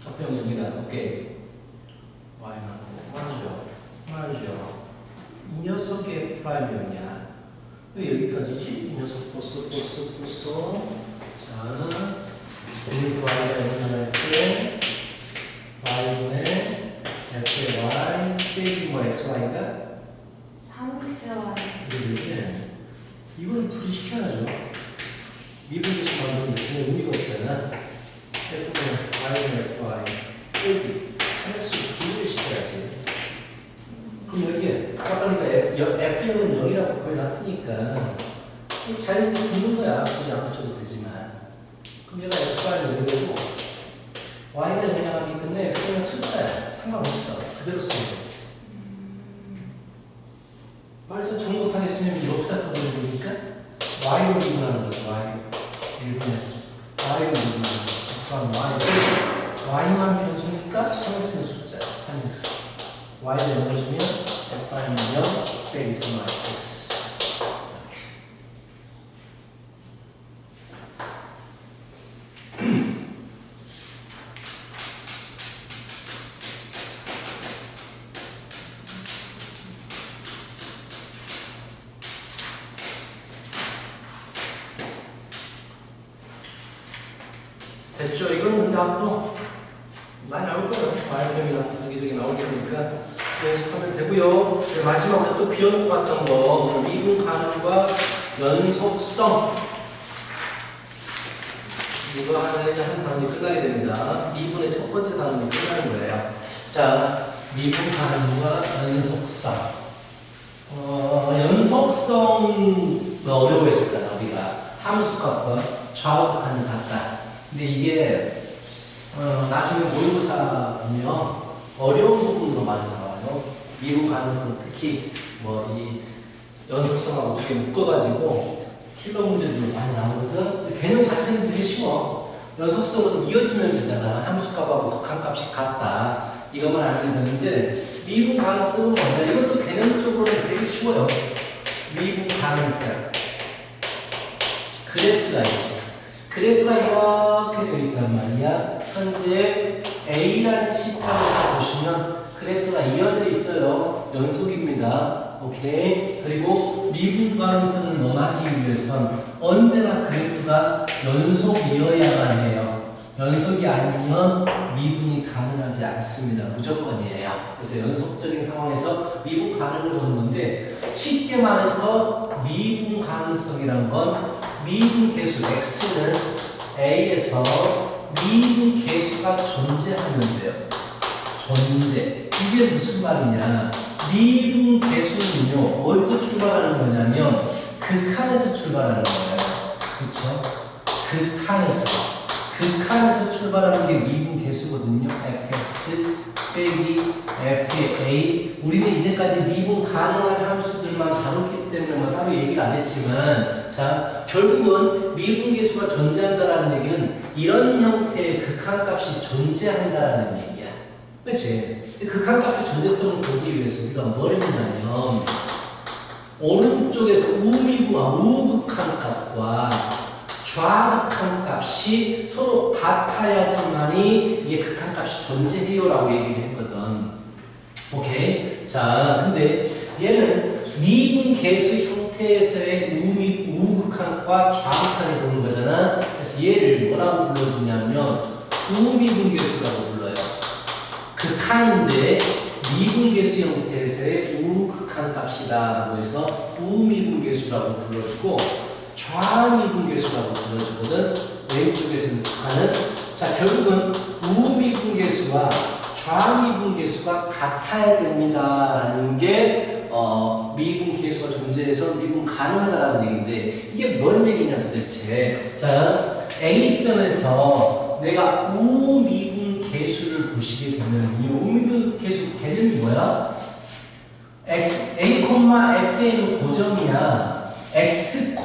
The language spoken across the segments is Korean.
합평 여기다. 오케이. y는 말이죠. 이 녀석의 프라임이었냐? 왜 여기까지지? 이 녀석 보소. 자, 우리 y가 영향할 때 y분의 f의 y 빼기 뭐 xy가 3xy. 그러지? 이건 분리시켜야죠. 미분계수 만드는데 전혀 의미가 없잖아. f는 y는 fy 빼기 3x로 분리를 시켜야지. 그럼 여기에 아까 f는 0이라고 거의 났으니까 자연스럽게 붙는 거야. 굳이 안 붙여도 되지만. 그럼 얘가 fy는 0이고 y는 영향하기 때문에 x는 숫자야. 상관없어. 그대로 쓰면 돼. 말전 정리 못하겠으면 여기다 써버리면 되니까 y로 미분하는 거죠. y. 1분의 y로 미분하는 거죠. y만 변수니까 3x는 숫자 3x. y를 넣어주면 f'는 0 빼기 3yx. 됐죠? 이건 근데 앞으로 많이 나올 거예요. 말평이나 여기저기 나올 테니까 연습하면 되고요. 마지막으로 또 비워놓고 갔던 거 미분 가능과 연속성 이거 하나에 한 단원이 끝나게 됩니다. 미분의 첫 번째 단원이 끝나는 거예요. 자, 미분 가능과 연속성 연속성은 어려워했었잖아. 우리가 함수값과 좌우극한이 같다. 근데 이게 나중에 모의고사 보면 어려운 부분으로 많이 나와요. 미분 가능성 특히 뭐 이 연속성하고 두 개 묶어가지고 킬러 문제들도 많이 나오거든. 개념 자체는 되게 쉬워. 연속성은 이어지면 되잖아. 함수값하고 극한값이 같다. 이것만 알면 되는데 미분 가능성은 뭐냐? 이것도 개념적으로는 되게 쉬워요. 미분 가능성 그래프가 있어. 그래프가 이렇게 되어 있단 말이야. 현재 A라는 시점에서 보시면 그래프가 이어져 있어요. 연속입니다. 오케이. 그리고 미분 가능성을 논하기 위해선 언제나 그래프가 연속이어야만 해요. 연속이 아니면 미분이 가능하지 않습니다. 무조건이에요. 그래서 연속적인 상황에서 미분 가능을 보는 건데 쉽게 말해서 미분 가능성이란 건 미분 계수 x는 A에서 미분 계수가 존재하면 돼요. 존재. 이게 무슨 말이냐? 미분 계수는요, 어디서 출발하는 거냐면 극한에서 출발하는 거예요. 그렇죠? 극한에서 출발하는 게 미분 계수거든요. fx 빼기 fA. 우리는 이제까지 미분 가능한 함수들만 다뤘기 때문에 뭐 따로 얘기를 안 했지만, 자, 결국은 미분 계수가 존재한다라는 얘기는 이런 형태의 극한값이 존재한다라는 얘기야. 그치? 극한값의 존재성을 보기 위해서 우리가 뭘 했냐면, 오른쪽에서 우극한값과 좌극한 값이 서로 같아야지만이 이게 극한값이 존재해요라고 얘기를 했거든. 오케이? 자, 근데 얘는 미분 계수 형태에서의 우극한과 좌극한을 보는 거잖아. 그래서 얘를 뭐라고 불러주냐면 우미분 계수라고 불러요. 극한인데 미분 계수 형태에서의 우극한 값이다라고 해서 우미분 계수라고 불러주고, 좌미분 계수라고 불러주거든. 왼쪽에서는 하는. 자, 결국은 우미분 계수와 좌미분 계수가 같아야 됩니다라는 게 미분 계수가 존재해서 미분 가능하다라는 얘기인데, 이게 뭔 얘기냐 도대체. 자, A점에서 내가 우미분 계수를 보시게 되면 이 우미분 계수 개념이 뭐야? A, F는 고정이야. x,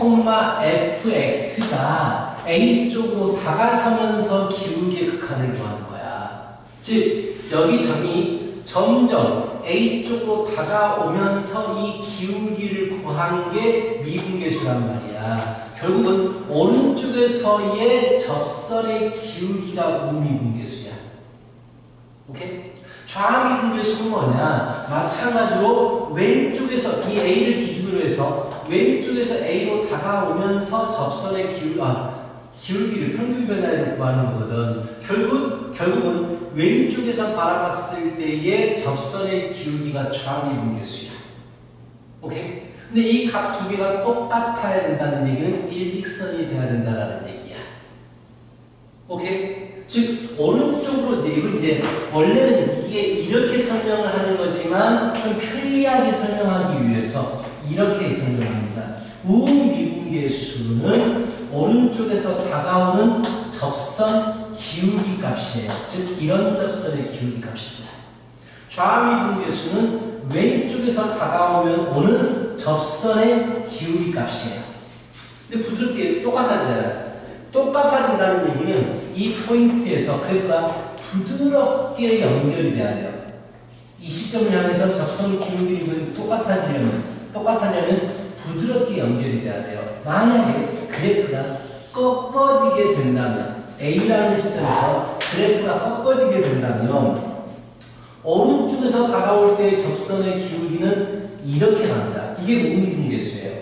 fx가 A 쪽으로 다가서면서 기울기의 극한을 구하는 거야. 즉 여기 점이 점점 A 쪽으로 다가오면서 이 기울기를 구한 게 미분계수란 말이야. 결국은 오른쪽에서의 접선의 기울기가 우미분계수야. 오케이? 좌미분계수는 뭐냐? 마찬가지로 왼쪽에서 이 A를 기준으로 해서 왼쪽에서 A로 다가오면서 접선의 기울기를 평균 변화를 구하는 거거든. 결국은 왼쪽에서 바라봤을 때의 접선의 기울기가 좌미분계수야. 오케이? 근데 이 각 두 개가 똑같아야 된다는 얘기는 일직선이 돼야 된다는 얘기야. 오케이? 즉 오른쪽으로 이건 원래는 이게 이렇게 설명을 하는 거지만 좀 편리하게 설명하기 위해서 이렇게 설명합니다. 우미분계수는 오른쪽에서 다가오는 접선 기울기 값이에요. 즉 이런 접선의 기울기 값입니다. 좌미분계수는 왼쪽에서 다가오면 오는 접선의 기울기 값이에요. 근데 부드럽게 똑같아지잖아요. 똑같아진다는 얘기는 이 포인트에서 그래프가 부드럽게 연결이 돼야 돼요. 이 시점을 향해서 접선 기울기 똑같아지려면 부드럽게 연결이 돼야 돼요. 만약에 그래프가 꺾어지게 된다면 A라는 시점에서 그래프가 꺾어지게 된다면 오른쪽에서 다가올 때 접선의 기울기는 이렇게 갑니다. 이게 우미분계수예요.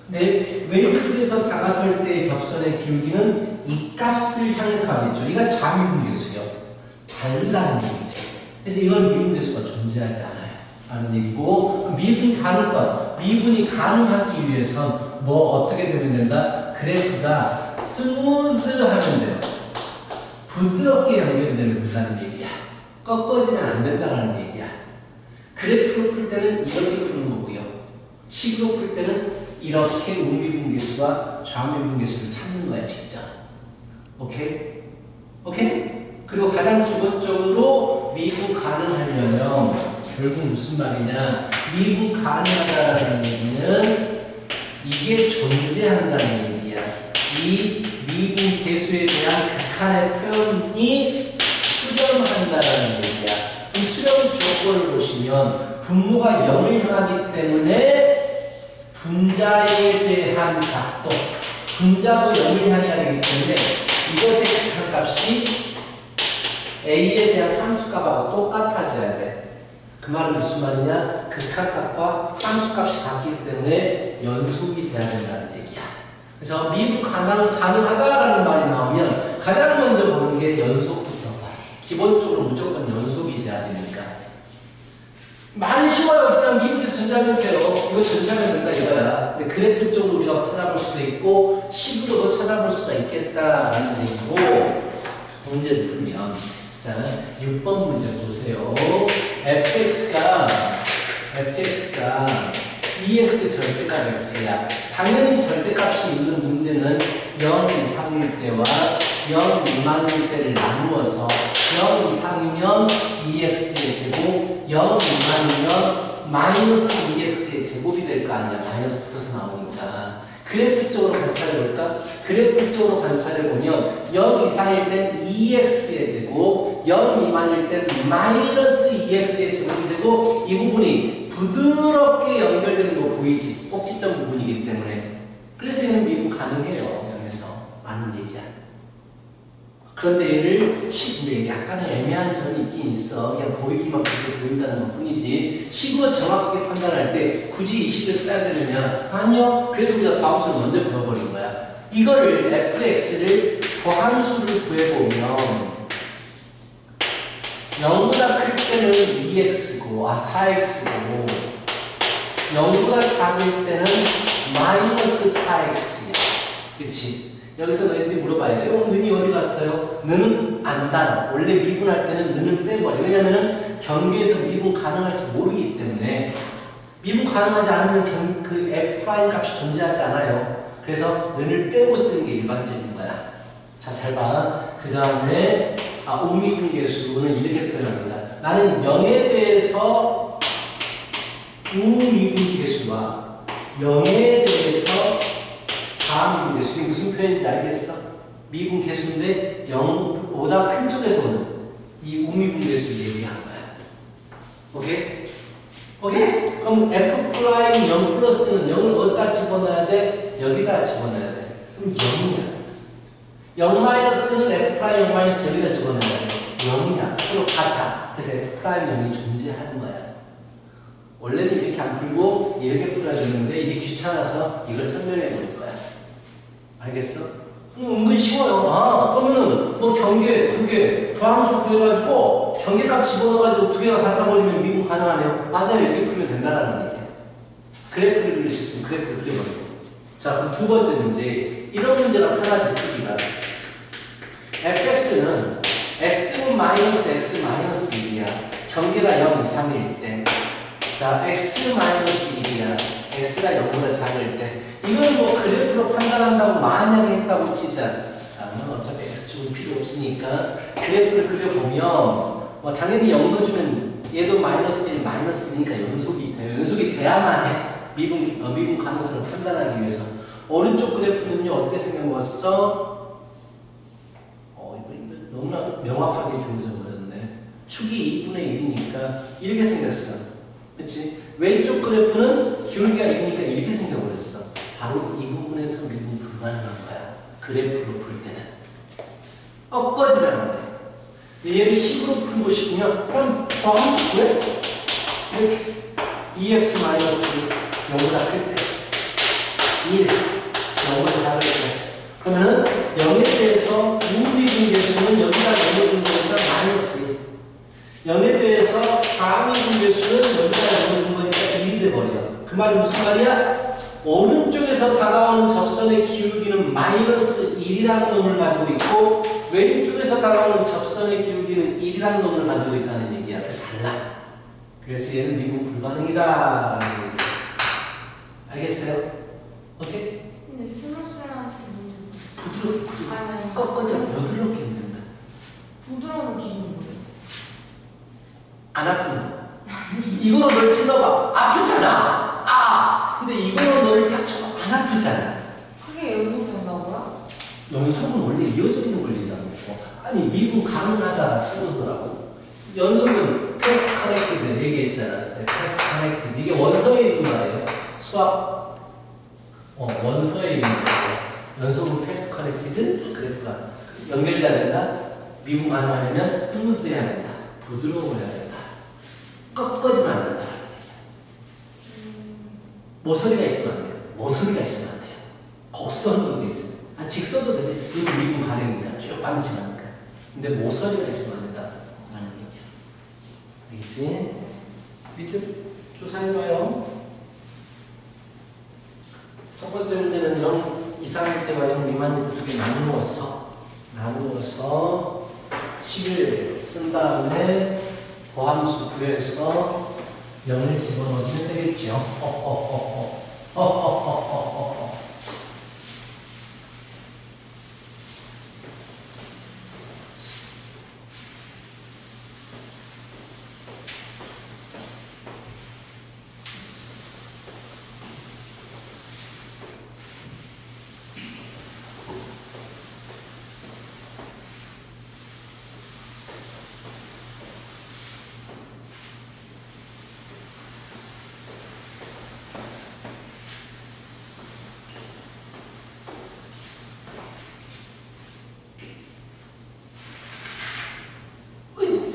근데 왼쪽에서 다가설 때 접선의 기울기는 이 값을 향해서 가겠죠. 이가 좌미분계수예요. 다르다는 얘기죠. 그래서 이건 미분계수가 존재하지 않아요. 라는 얘기고 미분이 가능하기 위해선 어떻게 되면 된다? 그래프가 스무드하면 돼요. 부드럽게 연결이 되면 된다는 얘기야. 꺾어지면 안 된다는 얘기야. 그래프로 풀 때는 이렇게 푸는 거고요. 식으로 풀 때는 이렇게 우미분계수와 좌미분계수를 찾는 거야, 직접. 오케이? 그리고 가장 기본적으로 미분 가능하려면 결국 무슨 말이냐? 미분 가능하다는 얘기는 이게 존재한다는 얘기야. 이 미분계수에 대한 극한의 표현이 수렴한다는 얘기야. 이 수렴 조건을 보시면 분모가 0을 향하기 때문에 분자에 대한 각도, 분자도 0을 향해야 되기 때문에 이것의 극한값이 A에 대한 함수값하고 똑같아져야 돼. 그 말은 무슨 말이냐? 극한값과 함수값이 같기 때문에 연속이 돼야 된다는 얘기야. 그래서 미분 가능하다라는 말이 나오면 가장 먼저 보는 게 연속부터 봐. 기본적으로 무조건 연속이 돼야 되니까. 많이 쉬워요. 그냥 미분에서 전자면 돼요. 이거 전자면 된다 이거야. 근데 그래프 쪽으로 우리가 찾아볼 수도 있고 식으로도 찾아볼 수가 있겠다라는 얘기고, 문제를 풀면 자 6번 문제 보세요. fx가 EX 절대값 X야. 당연히 절대값이 있는 문제는 0 이상일 때와 0 미만일 때를 나누어서 0 이상이면 EX의 제곱, 0 미만이면 마이너스 EX의 제곱이 될 거 아니야. 마이너스 붙어서 나오니까. 그래프 쪽으로 관찰해볼까? 그래프 쪽으로 관찰해보면 0 이상일 땐 EX의 제곱, 0 미만일 땐 마이너스 EX의 제곱이 되고, 이 부분이 부드럽게 연결되는 거 보이지? 꼭지점 부분이기 때문에. 그래서 얘는 미분 가능해요. 여기서 맞는 얘기야. 그런데 얘를 식으로 약간의 애매한 점이 있긴 있어. 그냥 보이기만 그렇게 보인다는 것 뿐이지. 식으로 정확하게 판단할 때 굳이 이 식을 써야 되느냐? 아니요. 그래서 우리가 다함수를 먼저 배워버린 거야. 이거를 fx를 더함수를 구해보면 0보다 클 때는 2x고 4x고 0보다 작을 때는 마이너스 4x야. 그치? 여기서 너희들이 물어봐야 돼. 는이 어디 갔어요? 는은 안다. 원래 미분할 때는 는을 빼버려. 왜냐면은 경계에서 미분 가능할지 모르기 때문에. 미분 가능하지 않으면 그 f' 값이 존재하지 않아요. 그래서 는을 빼고 쓰는 게 일반적인 거야. 자, 잘 봐. 그 다음에 우미분계수는 이렇게 표현합니다. 나는 0에 대해서 우미분계수와 0에 대해서 좌미분계수. 이게 무슨 표현인지 알겠어? 미분계수인데 0보다 큰 쪽에서 오는 이 우미분계수를 얘기한 거야. 오케이? 오케이? 그럼 f 프라임 0 플러스는 0을 어디다 집어넣어야 돼? 여기다 집어넣어야 돼. 그럼 0이야. 0 마이너스는 f 프라임 0 마이너스 여기다 집어넣어야 돼. 0이야. 서로 같아. 그래서 f 프라임 0이 존재하는 거야. 원래는 이렇게 안 풀고 이렇게 풀어야 되는데 이게 귀찮아서 이걸 설명해 버릴 거야. 알겠어? 은근 쉬워요. 아, 그러면은 뭐 경계 두 개, 더함수 구해가지고 경계값 집어넣어가지고 두 개가 같아 버리면 미분 가능하네요. 맞아요. 이렇게 풀면 된다라는 얘기야. 그래프를 그릴 수 있으면 그래프를 그려버리고. 자, 그럼 두 번째 문제. 이런 문제가 편하지, 풀기가. fx는 x제곱 마이너스 x 마이너스 1이야. 경계가 0 이상일 때. 자, x 마이너스 1이야. x가 0보다 작을 때. 이걸 뭐 그래프로 판단한다고 만약에 했다고 치자. 자, 어차피 x축은 필요 없으니까 그래프를 그려보면 뭐 당연히 0도 주면 얘도 마이너스 1, 마이너스 2니까 연속이 돼요. 연속이 돼야만 해. 미분 가능성을 판단하기 위해서. 오른쪽 그래프는요, 어떻게 생겨먹었어? 이거 너무나 명확하게 주어져 버렸네. 축이 2분의 1이니까 이렇게 생겼어. 그치? 왼쪽 그래프는 기울기가 1이니까 이렇게 생겨버렸어. 바로 이 부분에서 미분 불가능한 거야. 그래프로 풀 때는. 꺾어지면 안 돼. 얘를 식으로 풀고 싶으면 그럼 더함수 구해? 이렇게 2x 마이너스 0보다 클 때 1, 0보다 작을 때 그러면은 0에 대해서 우미분 계수는 여기다 0을 준 거니까 마이너스 1. 0에 대해서 좌미분 계수는 여기다 0을 준 거니까 1이 돼버려. 그 말이 무슨 말이야? 오른쪽에서 다가오는 접선의 기울기는 마이너스 1이라는 놈을 가지고 있고 왼쪽에서 다가오는 접선의 기울기는 1이라는 놈을 가지고 있다는 얘기야. 그래서 달라. 그래서 얘는 미분 불가능이다. 알겠어요? 오케이? 근데 스무스한테 부드럽게 아니, 꺾어져 부드럽게 된다. 부드러운 기준이 뭐예요? 안 아픈다. 이거로 널 찔러봐. 아프잖아. 근데 이거로 너를 딱 쳐봐. 안 아프잖아. 그게 연속된다고요? 연속은 원래 이어져 있는 원리라고. 아니 미분 가능하다 쓰고서라고. 연속은 패스 커넥티드 얘기했잖아. 패스 커넥티드 이게 원서에 있는 말이에요. 수학 원서에 있는 거예요. 연속은 패스 커넥티드 그래프가 연결돼야 된다. 미분 가능하려면 스무스해야 된다. 부드러워야 된다. 꺾어지면 안 된다. 모서리가 있으면 안 돼요. 모서리가 있으면 안 돼요. 곡선으로 돼 있어요. 직선도 되지. 그리고 미분 가능이니까 쭉 반드시니까. 근데 모서리가 있으면 안 된다. 라는 얘기야. 알겠지? 밑에 주사해봐요. 첫 번째 문제는 0 이상일 때와 0 미만일 때 두 개 나누어서 10을 쓴 다음에 더함수 구해서 0을 집어넣으면 되겠죠.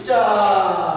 자.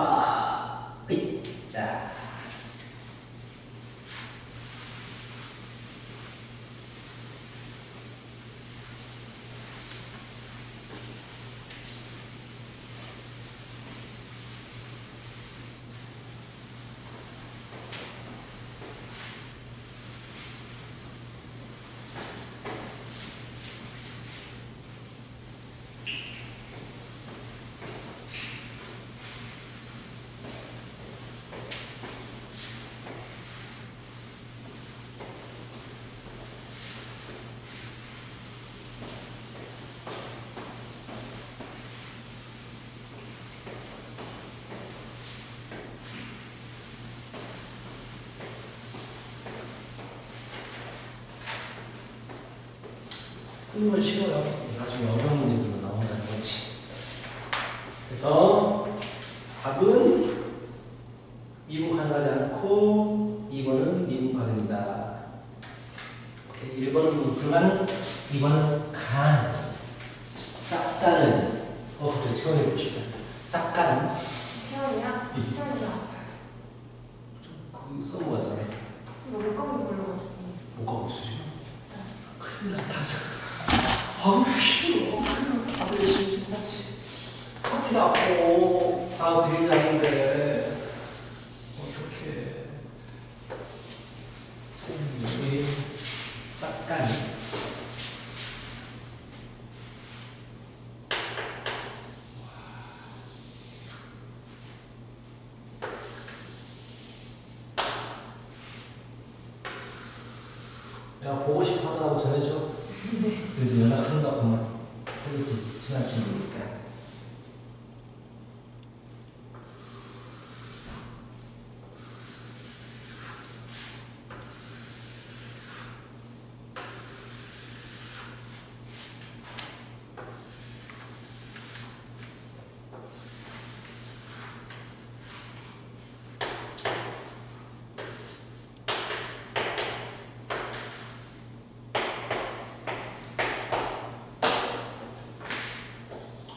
푸는 건 쉬워요. 나중에 어려운 문제들도 나온다는 거지. 그래서 답은 1번은 불가능, 2번은 가능. 싹 다는. 그래, 체험해보고 싶다. 싹 가능. 체온이야? 체온이 좀 아파요. 거기 써놓은 거 같잖아. 이거 물감기 걸려가지고. 뭐가 없어, 지금? 큰일 났다서. 아우, 싫어. 가서 열심히 좀 하지. 커피 아파. 다 드릴 나인데. 어떡해. 우리 싹가니. 내가 보고 싶어 하다고 전해줘. 그래도 연락하는가 보면 그렇지. 친한 친구니까.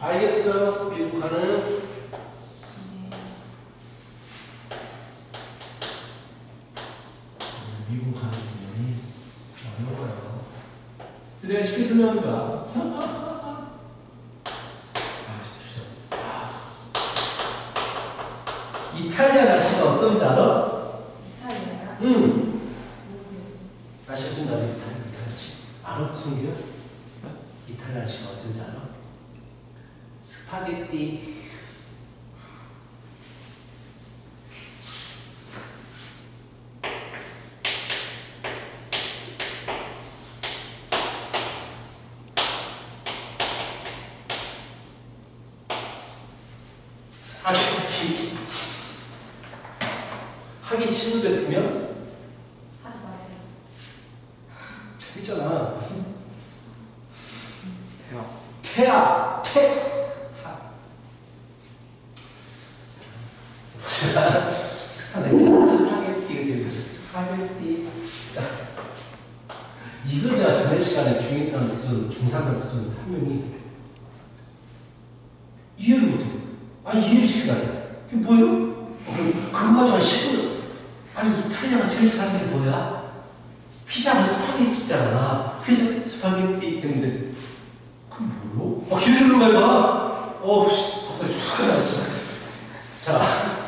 알겠어. 미국 가는. 미국 가는 분이 어려워요. 내가 쉽게 설명한다. 아, 주저. 이탈리아 날씨가 어떤지 알아? 이탈리아야? 응. 날씨가 좀 나도 이탈리아 날씨. 알아? 송기야? 이탈리아 날씨가 어쩐지 알아? 스파게티. 스파게티. 하기 친구 같으면 하지 마세요. 재밌잖아. 태아. 태아. 스파게티가 재밌었어. 스파게티. 이거 내가 전에 시간에 중2랑 중3랑 좀 한 명이 이해를 못해. 아니, 이해를 시키다니. 그게 뭐예요? 그거 가지고 한 10분. 아니, 이탈리아가 제일 잘하는 게 뭐야? 피자는 스파게티잖아. 피자, 스파게티 했는데, 그게 뭐요? 기술로 해봐. 갑자기 죽어났어. 자.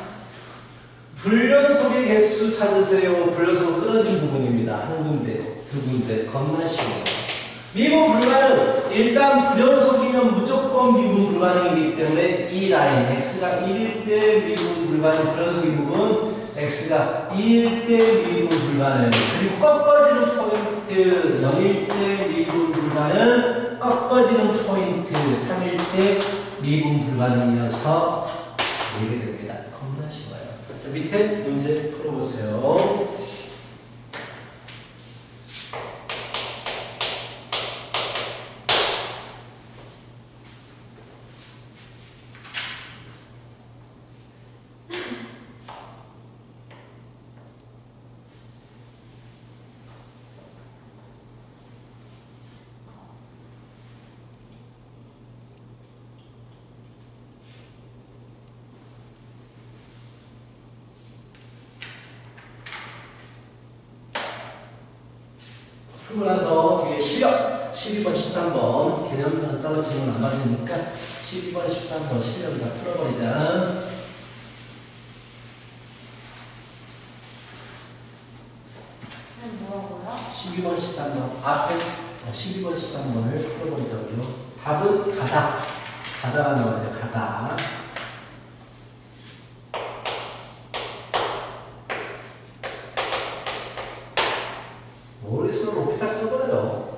불연속의 개수 찾으세요. 불연속 떨어진 부분입니다. 한 군데, 두 군데, 겁나 쉬워요. 미분 불가능. 일단 불연속이면 무조건 미분 불가능이기 때문에 이 라인, x가 1일 때 미분 불가능, 불연속인 부분, x가 2일 때 미분 불가능. 그리고 꺾어지는 포인트, 0일 때 미분 불가능, 꺾어지는 포인트, 3일 때 미분 불가능이어서 내게 됩니다. 겁나 쉬워요. 자, 밑에 문제 풀어보세요. 풀고 나서 뒤에 실력 12번, 13번 개념표는 떨어지면 안 맞으니까 12번, 13번 실력을 다 풀어버리자. 뭐라고요? 12번, 13번 앞에 12번, 13번을 풀어버리자고요. 답은 가다. 가다가 나와요. 가다. 모르겠으면 로피탈 써버려요.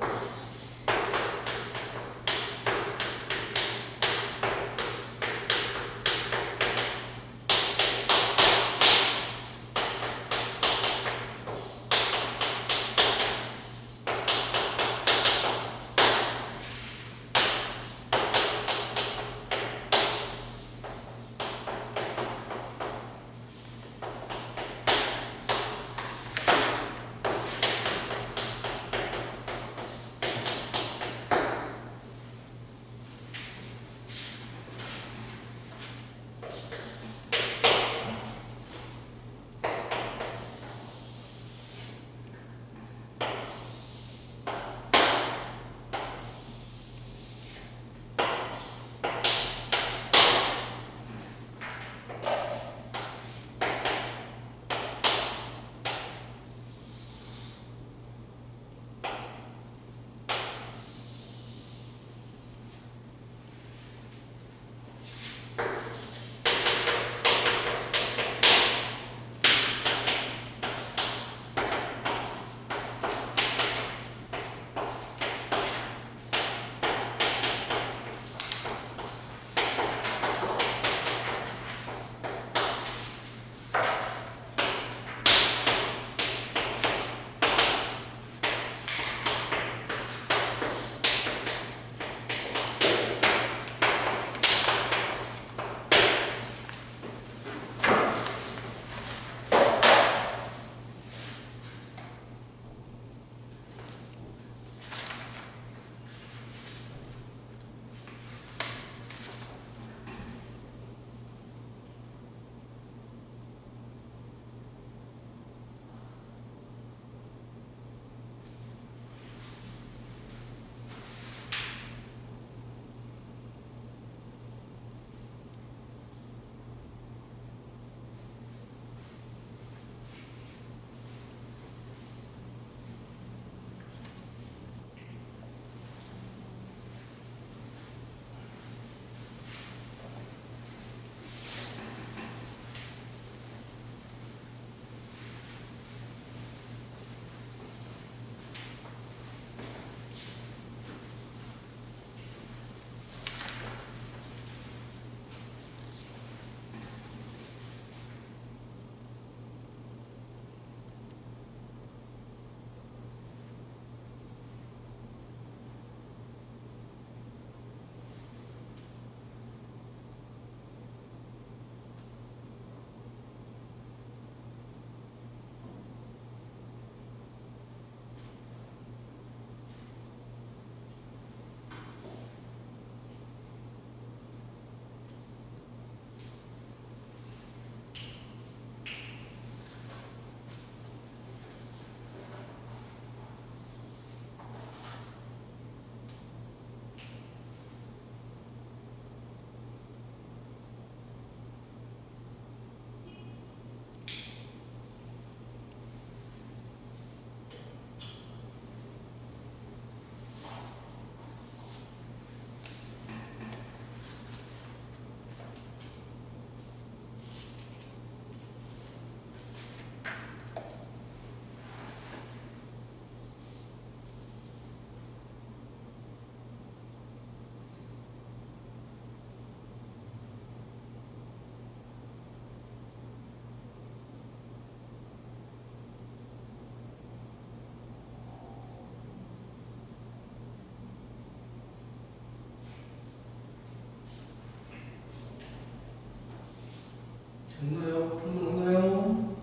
됐나요? 충분한가요?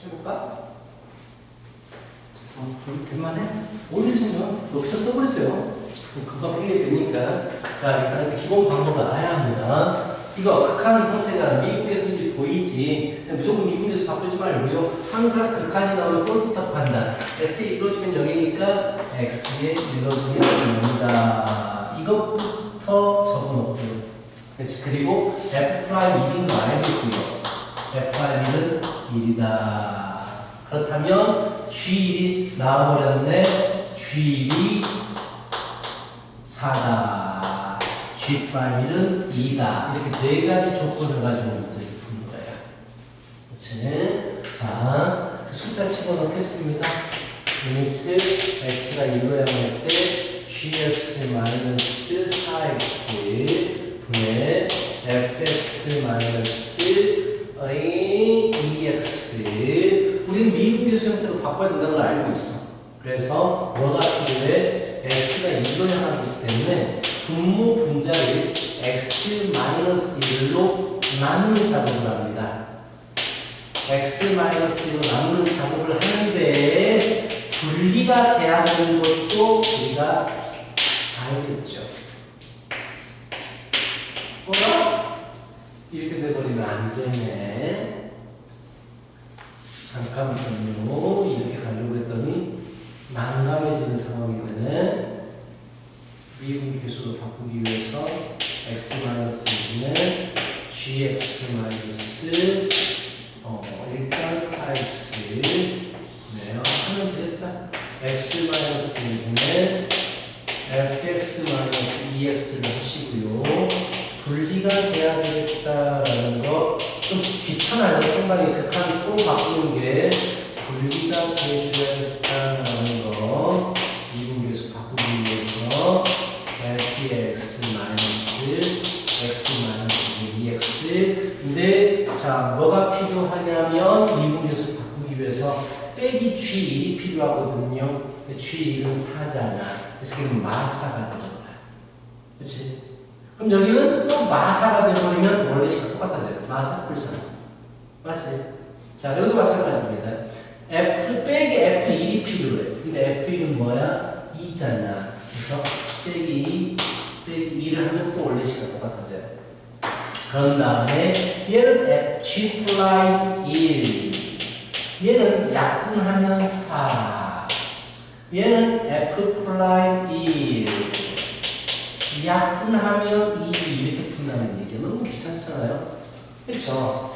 해볼까? 그만해. 어디서면 여기다 써버렸어요. 그거 해결되니까. 자, 일단 기본 방법을 알아야 합니다. 이거 극한 형태잖아. 미국에서 이제 보이지. 무조건 미국에서 바꾸지 말고요. 항상 극한이 나오면 꼴부터 판단. S 이루어지면 0이니까 X에 이루어지면 0이다. 이것부터 적어놓고요. 그렇지. 그리고 F 프라임 1인 거 알고 있고요. F 프라임 1은 1이다. 그렇다면 G1이 나와버렸네. G1이 4다. G'1은 2다. 이렇게 네 가지 조건을 가지고 문제를 푸는 거예요. 그렇지? 자, 숫자 집어넣겠습니다. 리미트 x가 1로야 할 때 gx 마이너스 4x 분의 fx 마이너스 2x. 우리는 미분계수 형태로 바꿔야 된다는 걸 알고 있어. 그래서 뭐가 필요해? x가 1로 향하기 때문에 분모 분자를 x-1로 나누는 작업을 합니다. x-1로 나누는 작업을 하는데 분리가 돼야 되는 것도 우리가 알겠죠. 뭐야? 이렇게 돼버리면 안 되네. 잠깐만요. 이렇게 가려고 했더니 난감해지는 상황이면은 미분 계수로 바꾸기 위해서 x-2는 gx 마이너스 일단 4x 네요. 하면 되겠다. x-2는 fx 마이너스 2x를 하시고요. 분리가 돼야 되겠다라는 거 좀 귀찮아요. 상당히 극한 또 바꾸는 게 분리가 돼줘야겠다라는 거. 미분계수 바꾸기 위해서 fx 마이너스 x 마이너스 2x. 근데 자 뭐가 필요하냐면 미분계수 바꾸기 위해서 빼기 g1이 필요하거든요. g1은 4잖아. 그래서 그게 마사가 되는 거야. 그렇지? 그럼 여기는 또 마사가 되버리면 원래식과 똑같아져요. 마사 불산. 맞지? 자, 여기도 마찬가지입니다. F 빼기 F1이 필요해. 근데 F1은 뭐야? 2잖아. 그래서 빼기 2를 하면 또 원래식과 똑같아져요. 그런 다음에 얘는 G 플라이 1. 얘는 약분하면 4. 얘는 F 플라이 1. 약분하면 2 이렇게 푼다는 얘기야. 너무 귀찮잖아요. 그렇죠?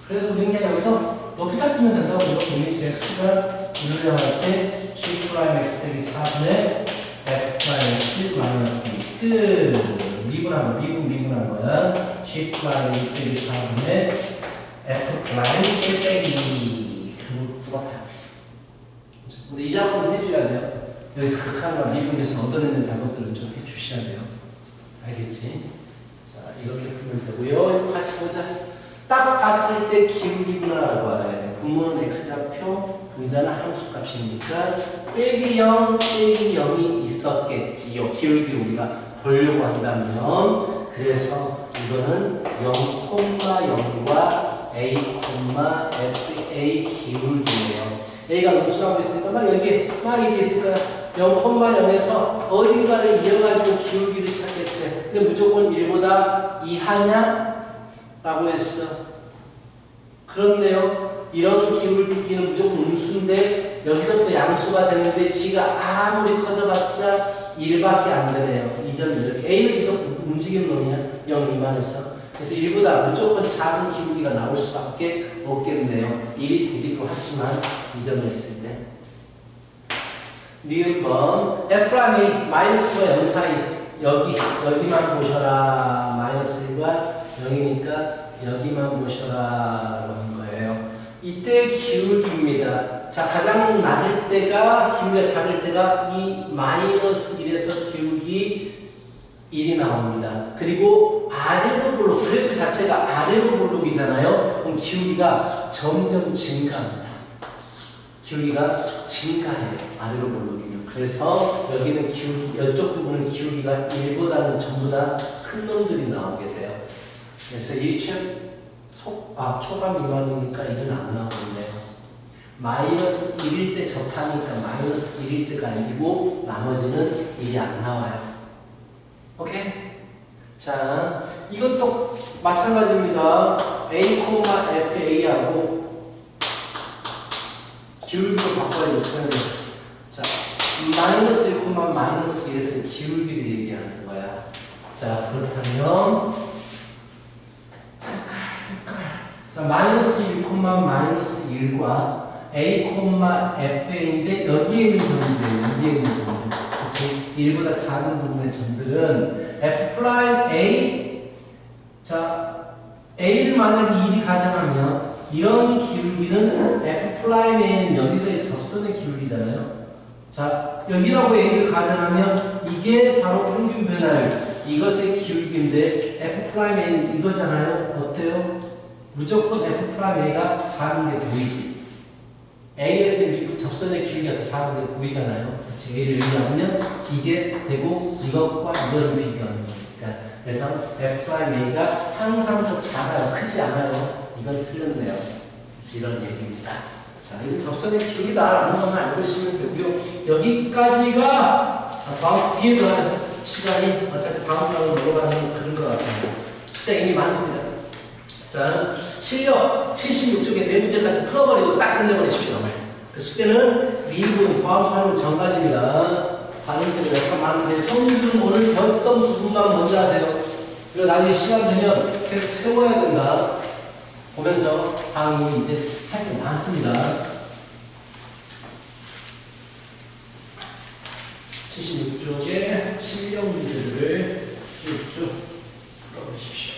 그래서 우리는 그냥 여기서 여기다 쓰면 된다고요. 리미트 x가 1을 향할 때 g 프라임 x 빼기 4분의 f 프라임 x 마이너스 2 끝. 미분한 거야. g 프라임 1 빼기 4분의 f 프라임 1 빼기 2. 똑같아요. 근데 이 작업은 해줘야 돼요. 여기서 극한과 미분에서 얻어내는 작업들은 좀 해주셔야 돼요. 알겠지? 자, 이렇게 풀면 되고요. 같이 보자. 딱 봤을 때 기울기구나라고 알아야 돼. 분모는 x좌표, 분자는 함수값이니까 빼기 0, 빼기 0이 있었겠지요. 기울기를 우리가 보려고 한다면. 그래서 이거는 0,0과 a, fa 기울기예요. a가 음수라고 있으니까 막 이렇게 있으니까 0,0에서 어딘가를 이어가지고 기울기를 찾겠대. 근데 무조건 1보다 이하냐? 라고 했어. 그렇네요. 이런 기울기는 무조건 음수인데 여기서부터 양수가 되는데 지가 아무리 커져봤자 1밖에 안 되네요. 이 점이 이렇게. A는 계속 움직이는 놈이야. 0 미만에서. 그래서 1보다 무조건 작은 기울기가 나올 수밖에 없겠네요. 1이 되기도 하지만 이 점을 했을 때. 니은번 F'이 마이너스와 0 사이 여기만 보셔라. 마이너스 1과 0이니까 여기만 보셔라 라고 한 거예요. 이때 기울기입니다. 자, 가장 낮을 때가 기울기가 작을 때가 이 마이너스 1에서 기울기 1이 나옵니다. 그리고 아래로 볼록, 그래프 자체가 아래로 볼록이잖아요. 그럼 기울기가 점점 증가합니다. 기울기가 증가해요. 아래로 볼록이면. 그래서 여기는 기울기, 이쪽 부분은 기울기가 1보다는 전부 다 큰 놈들이 나오게 돼요. 그래서 이 초반 미만이니까 1은 안 나오는데요. 마이너스 1일 때 접하니까 마이너스 1일 때가 1이고 나머지는 1이 안 나와요. 오케이? 자, 이것도 마찬가지입니다. A, FA하고 기울기를 바꿔야 되는 거죠. 자, 마이너스 1, 마이너스 1에서 기울기를 얘기하는 거야. 자, 그렇다면 자, 마이너스 1, 마이너스 1과 A, FA인데 여기에 있는 점들이에요. 여기에 있는 점들. 그치? 1보다 작은 부분의 점들은 F'A. 자, A를 만약에 1이 가정하면 이런 기울기는 F'A는 여기서의 접선의 기울기잖아요. 자, 여기라고 A를 가정하면 이게 바로 평균 변화율. 이것의 기울기인데 F'A는 이거잖아요. 어때요? 무조건 F'A가 작은 게 보이지. A에서의 접선의 기울기가 더 작은 게 보이잖아요. 그치? A를 얘기하면 이게 되고 이것과 이거를 비교하는 거니까. 그래서 F'A가 항상 더 작아요. 크지 않아요. 이건 틀렸네요. 그치? 이런 얘기입니다. 자, 이건 접선의 기울기다라는 것만 알고 있으면 되고요. 여기까지가 다음 뒤에도 시간이 어차피 다음 단어 넘어가는 그런 것 같아요. 숫자 이미 많습니다. 자, 실력 76쪽에 네 문제까지 풀어버리고 딱 끝내버리십시오. 그 숙제는 미분, 도함수 활용 전까지입니다. 반응들이 약간 많은데 성분 오늘 배웠던 부분만 먼저 하세요. 그리고 나중에 시간 되면 계속 채워야 된다. 보면서 다음이 이제 할 게 많습니다. 76쪽의 실력 문제들을 쭉쭉 풀어보십시오.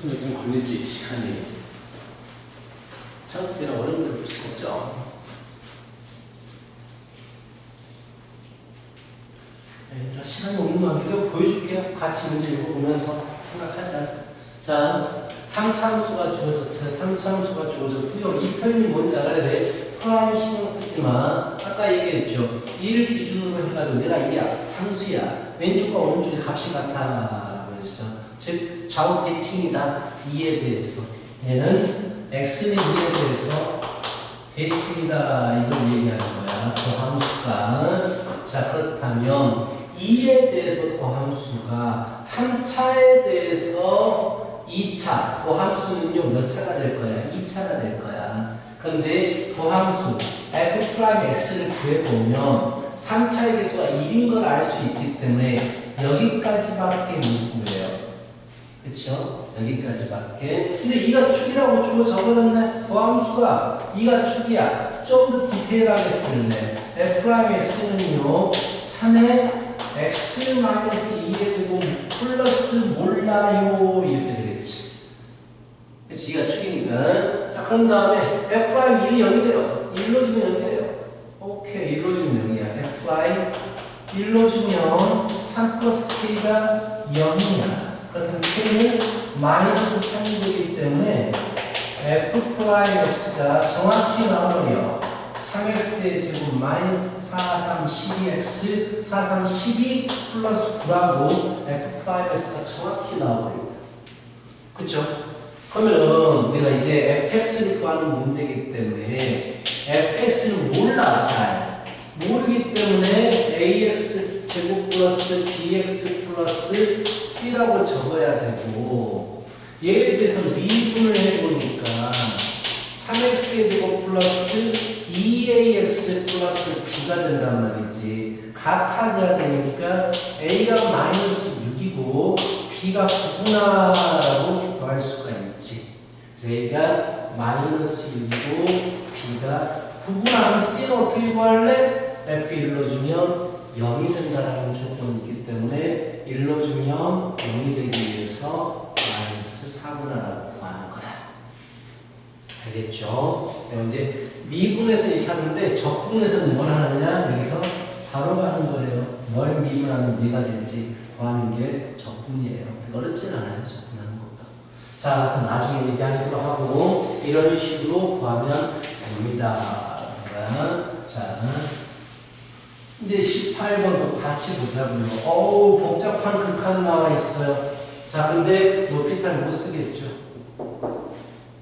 근데 좀 걸리지, 시간이. 처음부터 어려운 걸 볼 수가 없죠. 얘들아, 시간이 없는 거 아니고 보여줄게요. 같이 문제 읽어보면서 생각하자. 자, 3차함수가 주어졌어요. 3차함수가 주어졌고요. 이 표현이 뭔지 알아야 돼. 프라임 신경 쓰지만 아까 얘기했죠. 1을 기준으로 해가지고 내가 이게 상수야. 왼쪽과 오른쪽의 값이 같다고 했어. 즉 좌우 대칭이다. 2에 대해서. 얘는 x는 2에 대해서 대칭이다. 이걸 얘기하는 거야. 그 함수가. 자, 그렇다면 2에 대해서 더함수가 3차에 대해서 2차, 더함수는요 몇 차가 될 거야? 2차가 될 거야. 그런데 더함수 f'x를 구해보면 3차의 개수가 1인 걸 알 수 있기 때문에 여기까지밖에 못 구해요. 그쵸? 여기까지밖에. 근데 2가 축이라고 주어 적어놨네. 더함수가 2가 축이야. 좀 더 디테일하게 쓸래. f'x는요 3의 x-2의 제곱 플러스 몰라요 이렇게 되겠지. 그치? 2가 축이니까. 자, 그런 다음에 f'1이 0이 돼요. 1로 주면 0이 돼요. 오케이, 1로 주면 0이야. f'1로 주면 3 플러스 k가 0이야. 그렇다면 k는 마이너스 3이 되기 때문에 f'x가 정확히 나와버려. 3x의 제곱 마이너스 4, 3, 12x 4, 3, 12 플러스 9라고 f'x가 정확히 나와버립니다. 그쵸? 그러면 내가 이제 fx를 구하는 문제이기 때문에 fx는 몰라 잘. 모르기 때문에 ax 제곱 플러스 bx 플러스 c라고 적어야 되고 얘에 대해서 미분을 해보니까 3x의 제곱 플러스 2ax 플러스 b가 된단 말이지. 같아져야 되니까 a가 마이너스 6이고 b가 9구나라고 구할 수가 있지. 그래서 a가 마이너스 6이고 b가 9구나 하면 c는 어떻게 구할래? f1로 주면 0이 된다라는 조건이 있기 때문에 1로 주면 0이 되기 위해서 마이너스 4구나라고 구하는 거야. 알겠죠? 이제 미분해서 이렇게 하는데 적분해서는 뭘 하느냐? 여기서 바로 가는 거예요. 뭘 미분하면 얘가 될지 구하는 게 적분이에요. 어렵진 않아요. 적분하는 것도. 자, 그럼 나중에 얘기하기로 하고 이런 식으로 구하면 됩니다. 자, 이제 18번도 같이 보자고요. 어우, 복잡한 극한 나와 있어요. 자, 근데 높이탈 못 쓰겠죠.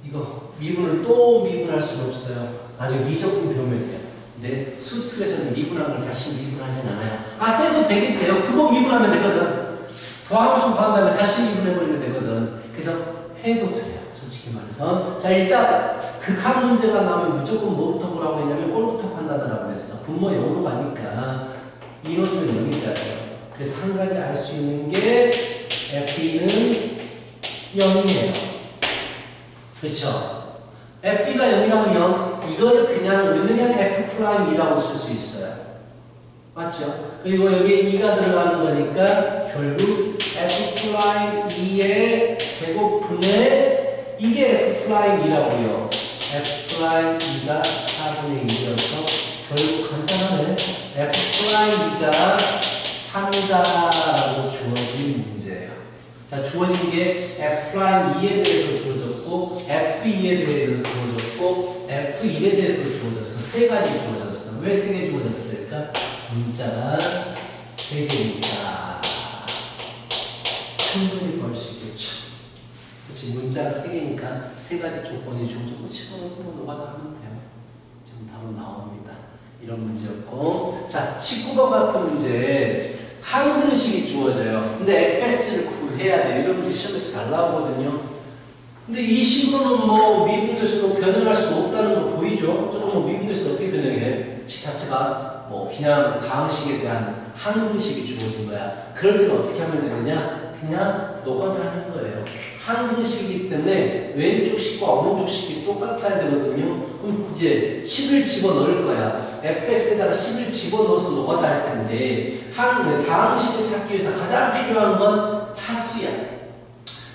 이거 미분을 또 미분할 수는 없어요. 나중에 미적분 표면이에요. 근데 수특에서는 미분한 걸 다시 미분하진 않아요. 아, 빼도 되긴 돼요. 두 번 미분하면 되거든. 더함수 구한 다음에 다시 미분해버리면 되거든. 그래서 해도 돼요. 솔직히 말해서. 자, 일단 극한 문제가 나오면 무조건 뭐부터 보라고 했냐면 꼴부터 판단하라고 했어. 분모 0으로 가니까 이노드는 0이 돼요. 그래서 한 가지 알 수 있는 게 F는 0이에요. 그렇죠? F가 0이라면 이걸 그냥 F'이라고 쓸 수 있어요. 맞죠? 그리고 여기에 2가 들어가는 거니까 결국 F'E의 제곱분의 이게 F'이라고요. F'E가 4분의 1이어서 결국 간단하네. F'E가 3이다라고 주어진 문제예요. 자, 주어진 게 F'E에 대해서 주어졌고 F'E에 대해서 주어졌고 F1에 대해서 주어졌어. 세 가지 주어졌어. 왜 세 개 주어졌을까? 문자가 세 개니까 충분히 볼 수 있겠죠. 그치, 문자가 세 개니까 세 가지 조건이 주어졌고 집어넣어서 노가다 하면 돼요. 지금 답은 나옵니다. 이런 문제였고, 자, 19번 같은 문제 한 근식이 주어져요. 근데 fx를 구해야 돼요. 이런 문제 시험에서 잘 나오거든요. 근데 이 식으로는 뭐 미분계수로 변형할 수 없다는 거 보이죠? 저거 미분계수 어떻게 변형해? 식 자체가 뭐 그냥 다항식에 대한 한 근식이 주어진 거야. 그럴 때는 어떻게 하면 되느냐? 그냥 노가다 하는 거예요. 한 근식이기 때문에 왼쪽 식과 오른쪽 식이 똑같아야 되거든요. 그럼 이제 10을 집어넣을 거야. fx에다가 10을 집어넣어서 노가다 할 텐데 다항식을 찾기 위해서 가장 필요한 건 차수야.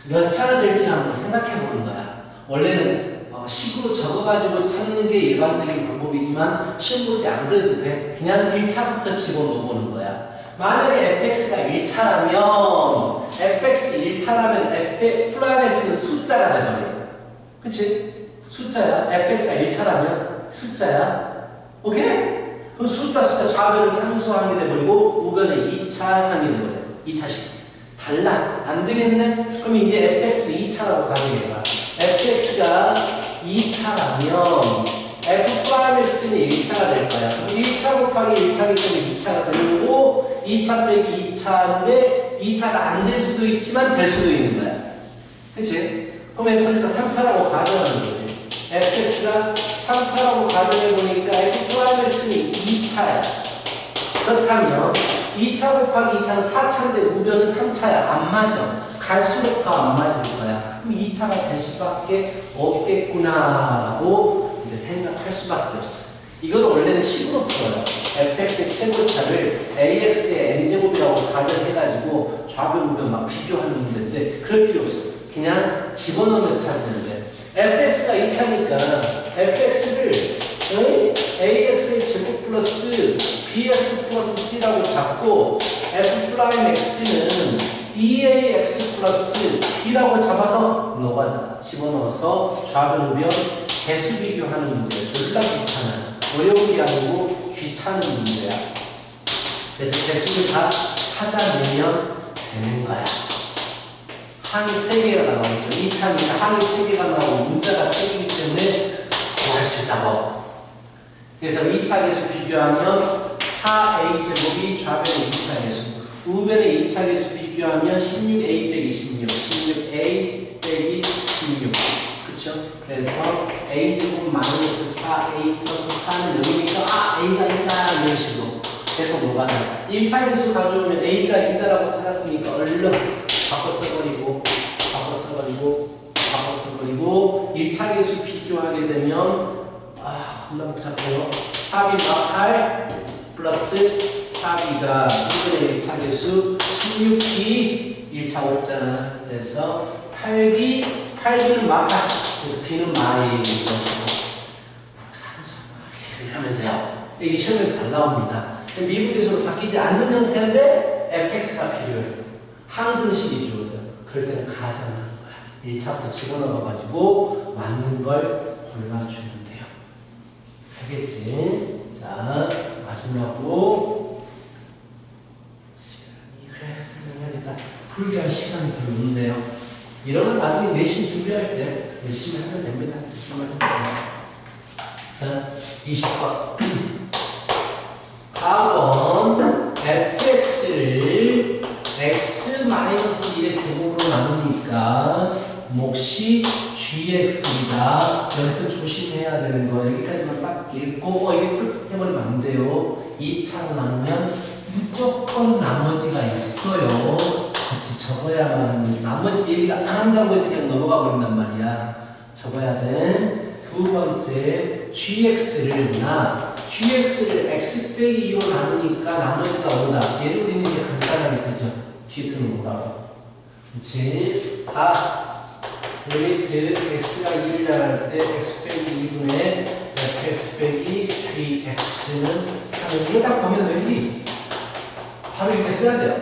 몇 차가 될지 한번 생각해 보는 거야. 원래는 식으로 적어가지고 찾는 게 일반적인 방법이지만 시험 볼 때 안 그래도 돼. 그냥 1차부터 집어넣어 보는 거야. 만약에 fx가 1차라면 fx 1차라면 플라이스는 숫자가 돼버려. 그치? 숫자야. fx가 1차라면 숫자야. 오케이? 그럼 숫자 좌변은 상수항이 돼버리고 우변은 2차항이 돼버려. 2차식. 달라. 안 되겠네? 그럼 이제 fx는 2차라고 가정해봐. fx가 2차라면 f'x는 1차가 될 거야. 그럼 1차 곱하기 1차기 때문에 2차가 되는 거고 2차 빼기 2차인데 2차가 안 될 수도 있지만 될 수도 있는 거야. 그치? 그럼 fx가 3차라고 가정하는 거지. fx가 3차라고 가정해보니까 f'x는 2차야. 그렇다면 2차 곱하기 2차는 4차인데 우변은 3차야. 안 맞아. 갈수록 더 안 맞을 거야. 그럼 2차가 될 수밖에 없겠구나라고 이제 생각할 수밖에 없어. 이건 원래는 식으로 풀어요. fx의 최고차를 ax의 n제곱이라고 가정해가지고 좌변 우변 막 비교하는 문제인데 그럴 필요 없어. 그냥 집어넣으면서 찾으면 돼. fx가 2차니까 fx를 ax의 제곱 플러스 bx 플러스 c라고 잡고 f'x는 2ax 플러스 b라고 잡아서 너가 집어넣어서 좌변 우변 개수 비교하는 문제야. 졸라 귀찮아. 어려운 게 아니고 귀찮은 문제야. 그래서 개수를 다 찾아내면 되는 거야. 항이 3개가 나오죠. 2차니까 항이 3개가 나오고 문자가 3개이기 때문에 구할 수 있다고. 그래서 2차 개수 비교하면 4a제곱이 좌변의 2차 개수, 우변의 2차 개수 비교하면 16a 빼기 16, 16a 빼기 16. 그쵸? 그래서 a제곱 마이너스 4a 플러스 4는 0이니까 a가 있다 이런 식으로 계속 녹아나. 1차 개수 가져오면 a가 있다라고 찾았으니까 얼른 바꿔 써버리고 1차 개수 비교하게 되면 겁나 복잡해요. 4b 마 8 플러스 4b가 1분의 1차 개수 16b 1차 오잖아. 그래서 8b는 마파. 그래서 b는 마이 것이고 산수 이렇게 하면 돼요. 이게 시험에 잘 나옵니다. 미분계수로 바뀌지 않는 형태인데 fx가 필요해요. 항등식이 주어져. 그럴 때는 가정하는 거야. 1차부터 집어넣어가지고 맞는 걸 골라주면 돼요. 알겠지? 자, 마지막으로 시간이 그래 생각하니까 풀기할 시간이 별로 없네요. 이런 건 나중에 내신 준비할 때 열심히 하면 됩니다. 자, 20번. 다음은 fx를 x-1의 제곱으로 나누니까 몫이 gx이다. 여기서 조심해야 되는 거 여기까지만 딱 읽고 이게 끝 해버리면 안 돼요. 2차로 나누면 무조건 나머지가 있어요. 같이 적어야만 합니다. 나머지 얘기가 안 한다고 해서 그냥 넘어가 버린단 말이야. 적어야 돼. 두 번째 gx를 x 빼기 2로 나누니까 나머지가 오다. 얘를 우리는 이제 간단하게 쓰죠. 뒤에 뜨는 거라고. 그렇지? 리미트 x가 1을 나갈 때 x 빼기 2분의 fx 빼기 gx는 3. 이거 딱 보면 여기 바로 이렇게 써야 돼요.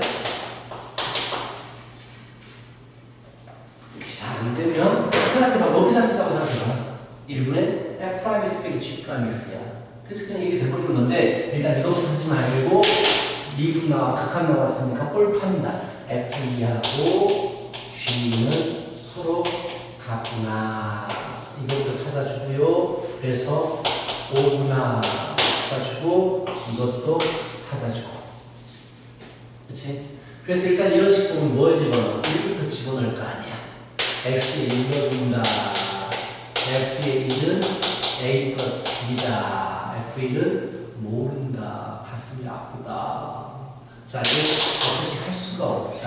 잘 안 되면 생각해봐. 높이다 쓴다고 생각해봐. 1분의 f'(x) 빼기 g'(x야. 그래서 그냥 이게 돼버리는 건데 일단 이것부터 하지 말고 미분 나와 극한 나왔으니까 꼴판이다. f2하고 g는 서로 같구나. 이것도 찾아주고요. 그래서 5구나 찾아주고 이것도 찾아주고. 그치? 그래서 일단 이런 식 보면 뭐 집어넣어? 1부터 집어넣을 거 아니야. x에 1 넣어준다. f의 1은 a 플러스 b다. f1은 모른다. 가슴이 아프다. 자, 이거 어떻게 할 수가 없다.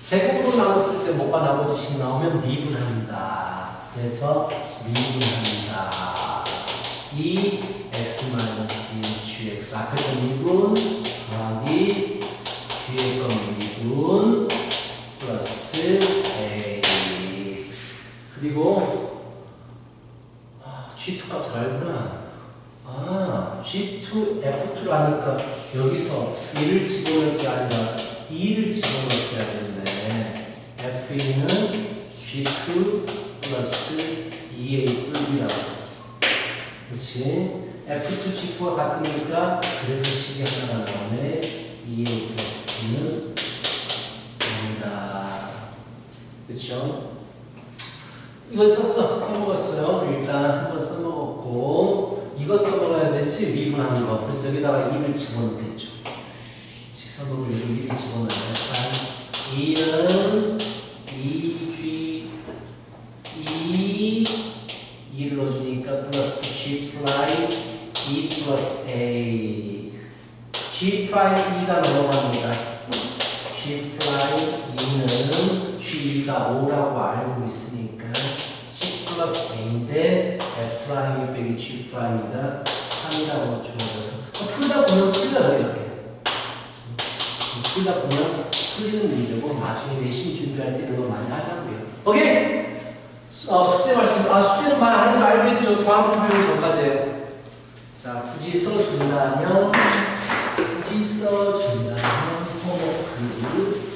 제곱으로 나눴을 때 뭐가 나머지씩 나오면 미분합니다. 그래서 미분합니다. 이 x-gx 앞에 거 미분 더하기 뒤에 거 미분 플러스 G2 값을 알구나. 아, G2, F2를 하니까 여기서 1을 집어넣을 게 아니라 2를 집어넣었어야 되는데 F2는 G2 플러스 2A 뿔이라고. 그렇지? F2, G2가 같으니까 그래서 식이 하나가 나오네. 2A 플러스 B는 됩니다. 그쵸? 이걸 써먹었어요. 일단 한번 써먹었고, 이거 써먹어야 되지, 미분하는 거. 그래서 여기다가 2를 집어넣겠죠. 직선으로 여기 1을 집어넣어요. 2는 2G, 2를 넣어주니까 플러스 G 프라임, 2 플러스 A. G 프라임 2가 넘어갑니다. G 프라임 2는 G가 5라고 알고 있으니까 10 플러스 A인데 F 프라임 빼기 G 프라임이가 3이라고 주어져서 풀다 보면 풀려요 이렇게. 풀다 보면 풀리는 문제고 나중에 내신 준비할 때 이런 거 많이 하자고요. 오케이? 숙제 말씀. 숙제는 말 안 해도 알겠죠? 다음 수업이 전까지예요. 자, 굳이 써준다면 호모크.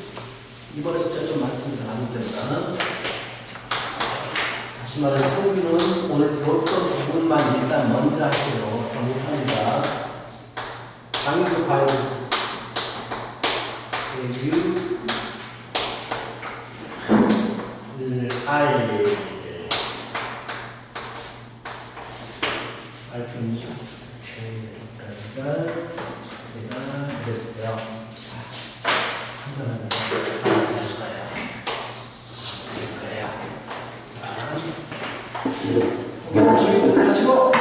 이번에 숫자 좀 많습니다. 아무튼 다시 말해 소비는 오늘 배웠던 부분만 일단 먼저 하세요. 정리합니다. 강의도 과요 알편이죠. 여기까지가 숙제가 됐어요. 자, 한잔합니다. 그래요. 자, 하시고